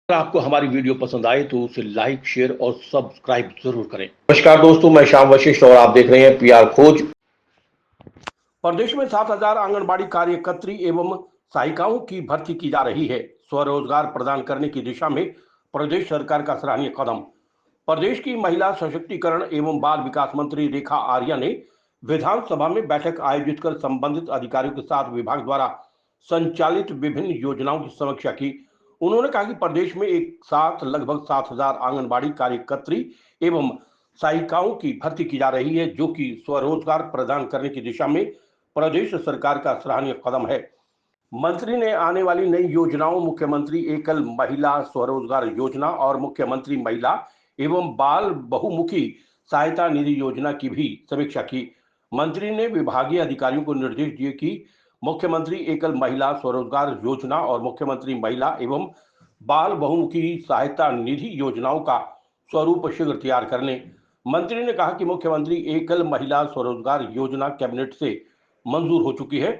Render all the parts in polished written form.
अगर आपको हमारी वीडियो पसंद आए तो उसे लाइक, शेयर और सब्सक्राइब जरूर करें। नमस्कार दोस्तों, मैं श्याम वशिष्ठ और आप देख रहे हैं पीआर खोज। प्रदेश में 7,000 आंगनबाड़ी कार्यकर्त्री एवं सहायिकाओं की भर्ती की जा रही है। स्वरोजगार प्रदान करने की दिशा में प्रदेश सरकार का सराहनीय कदम। प्रदेश की महिला सशक्तिकरण एवं बाल विकास मंत्री रेखा आर्या ने विधानसभा में बैठक आयोजित कर संबंधित अधिकारियों के साथ विभाग द्वारा संचालित विभिन्न योजनाओं की समीक्षा की। उन्होंने कहा कि प्रदेश में एक साथ लगभग 7,000 आंगनबाड़ी कार्यकर्त्री एवं सहायिकाओं की भर्ती की जा रही है, जो कि स्वरोजगार प्रदान करने की दिशा में प्रदेश सरकार का सराहनीय कदम है। मंत्री ने आने वाली नई योजनाओं, मुख्यमंत्री एकल महिला स्वरोजगार योजना और मुख्यमंत्री महिला एवं बाल बहुमुखी सहायता निधि योजना की भी समीक्षा की। मंत्री ने विभागीय अधिकारियों को निर्देश दिए कि मुख्यमंत्री एकल महिला स्वरोजगार योजना और मुख्यमंत्री महिला एवं बाल बहुमुखी सहायता निधि योजनाओं का स्वरूप शीघ्र तैयार कर लें। मंत्री ने कहा कि मुख्यमंत्री एकल महिला स्वरोजगार योजना कैबिनेट से मंजूर हो चुकी है।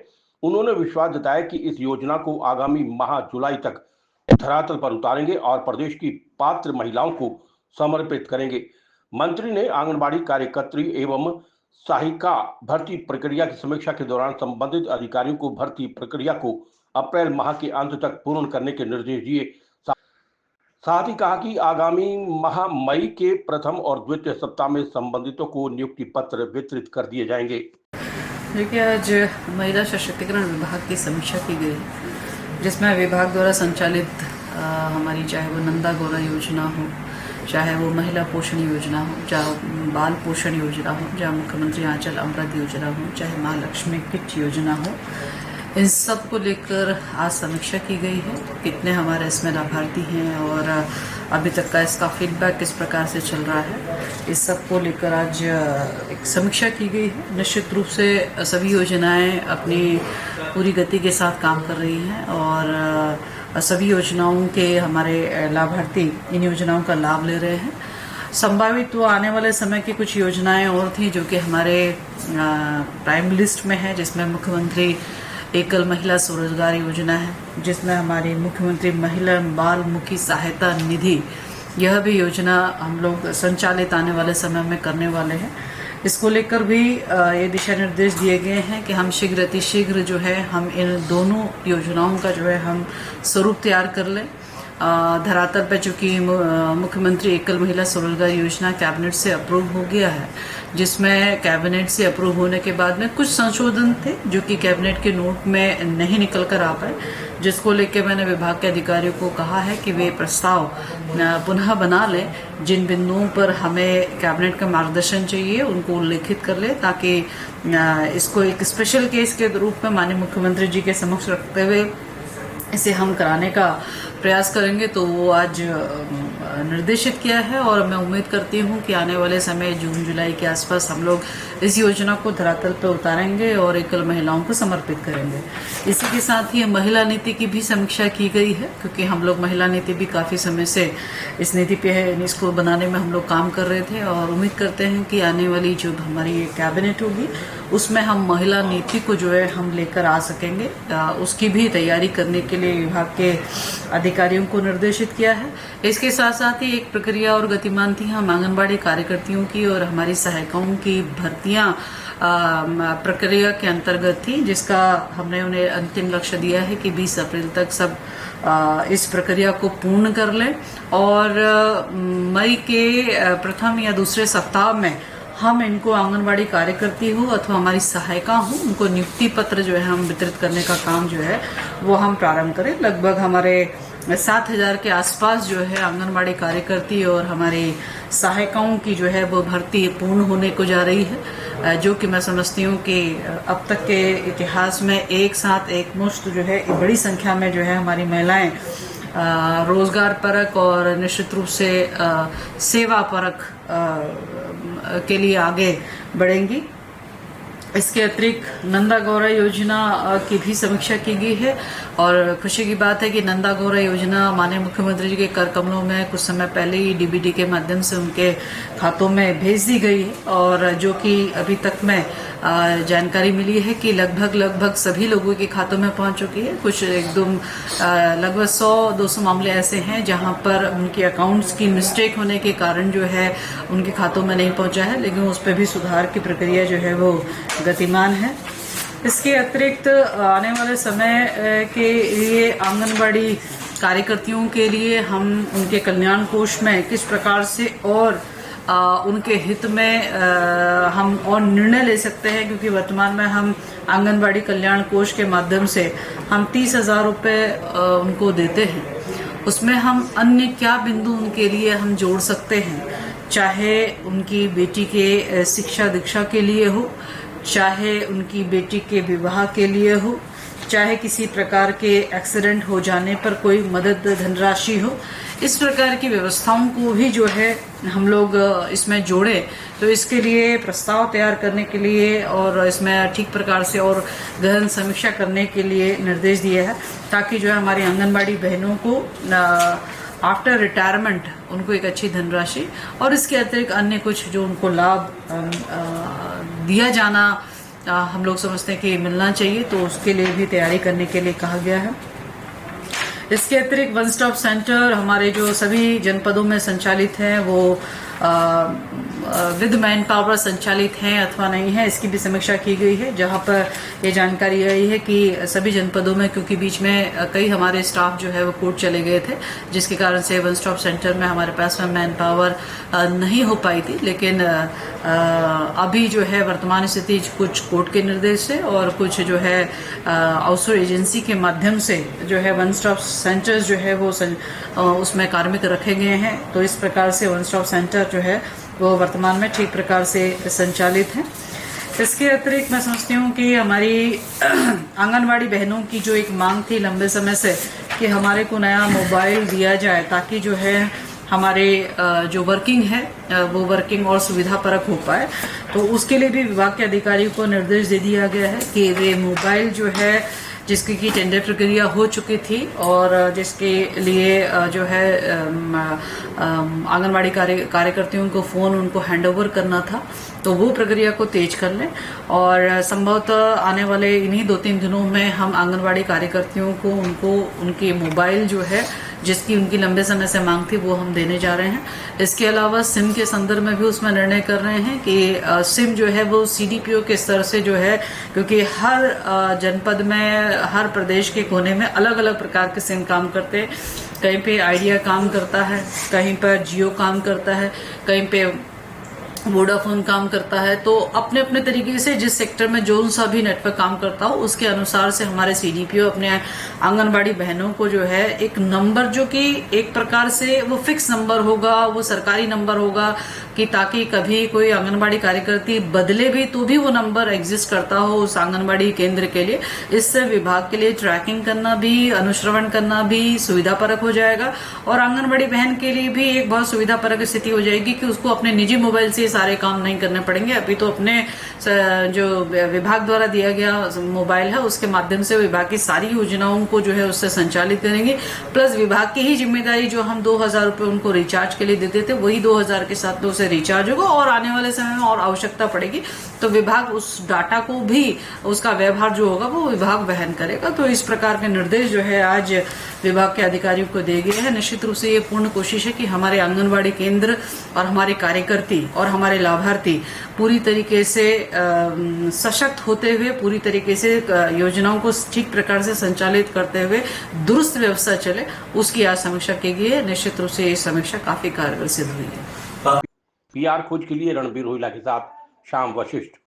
उन्होंने विश्वास जताया कि इस योजना को आगामी माह जुलाई तक धरातल पर उतारेंगे और प्रदेश की पात्र महिलाओं को समर्पित करेंगे। मंत्री ने आंगनबाड़ी कार्यकर्त्री एवं सहायिका भर्ती प्रक्रिया की समीक्षा के दौरान संबंधित अधिकारियों को भर्ती प्रक्रिया को अप्रैल माह के अंत तक पूर्ण करने के निर्देश दिए। साथ ही कहा कि आगामी माह मई के प्रथम और द्वितीय सप्ताह में संबंधितों को नियुक्ति पत्र वितरित कर दिए जाएंगे। देखिए, आज महिला सशक्तिकरण विभाग की समीक्षा की गई, जिसमें विभाग द्वारा संचालित हमारी चाहे वो नंदा गौरा योजना हो, चाहे वो महिला पोषण योजना हो, चाहे बाल पोषण योजना हो, चाहे मुख्यमंत्री आंचल अमृत योजना हो, चाहे महालक्ष्मी किट योजना हो, इन सब को लेकर आज समीक्षा की गई है। कितने हमारे इसमें लाभार्थी हैं और अभी तक का इसका फीडबैक किस प्रकार से चल रहा है, इस सब को लेकर आज एक समीक्षा की गई है। निश्चित रूप से सभी योजनाएं अपनी पूरी गति के साथ काम कर रही हैं और सभी योजनाओं के हमारे लाभार्थी इन योजनाओं का लाभ ले रहे हैं। संभावित वो आने वाले समय की कुछ योजनाएं और थी जो कि हमारे प्राइम लिस्ट में है, जिसमें मुख्यमंत्री एकल महिला स्वरोजगार योजना है, जिसमें हमारी मुख्यमंत्री महिला बाल मुखी सहायता निधि, यह भी योजना हम लोग संचालित आने वाले समय में करने वाले हैं। इसको लेकर भी ये दिशा निर्देश दिए गए हैं कि हम शीघ्र जो है हम इन दोनों योजनाओं का जो है हम स्वरूप तैयार कर लें। धरातल पर चूंकि मुख्यमंत्री एकल महिला स्वरोजगार योजना कैबिनेट से अप्रूव हो गया है, जिसमें कैबिनेट से अप्रूव होने के बाद में कुछ संशोधन थे जो कि कैबिनेट के नोट में नहीं निकल कर आ पाए, जिसको लेकर मैंने विभाग के अधिकारियों को कहा है कि वे प्रस्ताव पुनः बना लें। जिन बिंदुओं पर हमें कैबिनेट का मार्गदर्शन चाहिए उनको उल्लेखित कर ले, ताकि इसको एक स्पेशल केस के रूप में माननीय मुख्यमंत्री जी के समक्ष रखते हुए इसे हम कराने का प्रयास करेंगे। तो वो आज निर्देशित किया है और मैं उम्मीद करती हूँ कि आने वाले समय जून जुलाई के आसपास हम लोग इस योजना को धरातल पर उतारेंगे और एकल महिलाओं को समर्पित करेंगे। इसी के साथ ही महिला नीति की भी समीक्षा की गई है, क्योंकि हम लोग महिला नीति भी काफ़ी समय से इस नीति पे इसको बनाने में हम लोग काम कर रहे थे और उम्मीद करते हैं कि आने वाली जो हमारी कैबिनेट होगी उसमें हम महिला नीति को जो है हम लेकर आ सकेंगे। उसकी भी तैयारी करने के लिए विभाग के अधिकारियों को निर्देशित किया है। इसके साथ साथ ही एक प्रक्रिया और गतिमान थी हम आंगनबाड़ी कार्यकर्तियों की और हमारी सहायिकाओं की भर्तियां प्रक्रिया के अंतर्गत थी, जिसका हमने उन्हें अंतिम लक्ष्य दिया है कि 20 अप्रैल तक सब इस प्रक्रिया को पूर्ण कर लें और मई के प्रथम या दूसरे सप्ताह में हम इनको आंगनबाड़ी कार्यकर्ती हो अथवा हमारी सहायिका हो, उनको नियुक्ति पत्र जो है हम वितरित करने का काम जो है वो हम प्रारंभ करें। लगभग हमारे 7,000 के आसपास जो है आंगनबाड़ी कार्यकर्ती और हमारी सहायिकाओं की जो है वो भर्ती पूर्ण होने को जा रही है, जो कि मैं समझती हूँ कि अब तक के इतिहास में एक साथ एक मुश्त जो है बड़ी संख्या में जो है हमारी महिलाएं रोजगार परक और निश्चित रूप से सेवा परक के लिए आगे बढ़ेंगी। इसके अतिरिक्त नंदा गौरा योजना की भी समीक्षा की गई है और खुशी की बात है कि नंदा गौरा योजना माननीय मुख्यमंत्री जी के कर कमलों में कुछ समय पहले ही डीबीटी के माध्यम से उनके खातों में भेज दी गई है, और जो कि अभी तक में जानकारी मिली है कि लगभग सभी लोगों के खातों में पहुंच चुकी है। कुछ एकदम लगभग 100-200 मामले ऐसे हैं जहां पर उनके अकाउंट्स की मिस्टेक होने के कारण जो है उनके खातों में नहीं पहुंचा है, लेकिन उस पर भी सुधार की प्रक्रिया जो है वो गतिमान है। इसके अतिरिक्त आने वाले समय के लिए आंगनबाड़ी कार्यकर्तियों के लिए हम उनके कल्याण कोष में किस प्रकार से और उनके हित में हम और निर्णय ले सकते हैं, क्योंकि वर्तमान में हम आंगनबाड़ी कल्याण कोष के माध्यम से हम 30,000 रुपये उनको देते हैं। उसमें हम अन्य क्या बिंदु उनके लिए हम जोड़ सकते हैं, चाहे उनकी बेटी के शिक्षा दीक्षा के लिए हो, चाहे उनकी बेटी के विवाह के लिए हो, चाहे किसी प्रकार के एक्सीडेंट हो जाने पर कोई मदद धनराशि हो, इस प्रकार की व्यवस्थाओं को भी जो है हम लोग इसमें जोड़े। तो इसके लिए प्रस्ताव तैयार करने के लिए और इसमें ठीक प्रकार से और गहन समीक्षा करने के लिए निर्देश दिए हैं, ताकि जो है हमारी आंगनबाड़ी बहनों को आफ्टर रिटायरमेंट उनको एक अच्छी धनराशि और इसके अतिरिक्त अन्य कुछ जो उनको लाभ दिया जाना हम लोग समझते हैं कि मिलना चाहिए, तो उसके लिए भी तैयारी करने के लिए कहा गया है। इसके अतिरिक्त वन स्टॉप सेंटर हमारे जो सभी जनपदों में संचालित हैं वो विद मैन पावर संचालित हैं अथवा नहीं है, इसकी भी समीक्षा की गई है, जहां पर ये जानकारी आई है कि सभी जनपदों में, क्योंकि बीच में कई हमारे स्टाफ जो है वो कोर्ट चले गए थे, जिसके कारण से वन स्टॉप सेंटर में हमारे पास में मैन पावर नहीं हो पाई थी। लेकिन अभी जो है वर्तमान स्थिति कुछ कोर्ट के निर्देश से और कुछ जो है आउटसोर्स एजेंसी के माध्यम से जो है वन स्टॉप सेंटर्स जो है वो उसमें कार्मिक रखे गए हैं। तो इस प्रकार से वन स्टॉप सेंटर जो है वो वर्तमान में ठीक प्रकार से संचालित है। इसके अतिरिक्त मैं समझती हूँ कि हमारी आंगनवाड़ी बहनों की जो एक मांग थी लंबे समय से कि हमारे को नया मोबाइल दिया जाए, ताकि जो है हमारे जो वर्किंग है वो वर्किंग और सुविधापरक हो पाए, तो उसके लिए भी विभाग के अधिकारियों को निर्देश दे दिया गया है कि वे मोबाइल जो है जिसकी की टेंडर प्रक्रिया हो चुकी थी और जिसके लिए जो है आंगनबाड़ी कार्यकर्तियों को फ़ोन उनको हैंडओवर करना था, तो वो प्रक्रिया को तेज कर लें और संभवतः आने वाले इन्हीं 2-3 दिनों में हम आंगनबाड़ी कार्यकर्तियों को उनके मोबाइल जो है जिसकी उनकी लंबे समय से मांग थी वो हम देने जा रहे हैं। इसके अलावा सिम के संदर्भ में भी उसमें निर्णय कर रहे हैं कि सिम जो है वो CDPO के स्तर से जो है, क्योंकि हर जनपद में हर प्रदेश के कोने में अलग अलग प्रकार के सिम काम करते हैं। कहीं पे आइडिया काम करता है, कहीं पर जियो काम करता है, कहीं पे वोडाफोन काम करता है। तो अपने अपने तरीके से जिस सेक्टर में जो सा भी नेटवर्क काम करता हो उसके अनुसार से हमारे CDPO अपने आंगनबाड़ी बहनों को जो है एक नंबर, जो कि एक प्रकार से वो फिक्स नंबर होगा, वो सरकारी नंबर होगा, कि ताकि कभी कोई आंगनबाड़ी कार्यकर्ती बदले भी तो भी वो नंबर एग्जिस्ट करता हो उस आंगनबाड़ी केंद्र के लिए। इससे विभाग के लिए ट्रैकिंग करना भी, अनुश्रवण करना भी सुविधापरक हो जाएगा और आंगनबाड़ी बहन के लिए भी एक बहुत सुविधापरक स्थिति हो जाएगी कि उसको अपने निजी मोबाइल से सारे काम नहीं करने पड़ेंगे। अभी तो अपने जो विभाग द्वारा दिया गया मोबाइल है उसके माध्यम से विभाग की सारी योजनाओं को जो है उससे संचालित करेंगे। प्लस विभाग की ही जिम्मेदारी, जो हम 2,000 रुपये उनको रिचार्ज के लिए देते थे, वही 2,000 के साथ तो उसे रिचार्ज होगा और आने वाले समय में और आवश्यकता पड़ेगी तो विभाग उस डाटा को भी, उसका व्यवहार जो होगा वो विभाग वहन करेगा। तो इस प्रकार के निर्देश जो है आज विभाग के अधिकारियों को दिए गए हैं। निश्चित रूप से ये पूर्ण कोशिश है कि हमारे आंगनबाड़ी केंद्र और हमारे कार्यकर्ती और हमारे लाभार्थी पूरी तरीके से सशक्त होते हुए, पूरी तरीके से योजनाओं को ठीक प्रकार से संचालित करते हुए दुरुस्त व्यवस्था चले, उसकी आज समीक्षा की गई है। निश्चित रूप से ये समीक्षा काफी कारगर सिद्ध हुई है। PR खोज के लिए रणबीर रोहिला के साथ श्याम वशिष्ठ।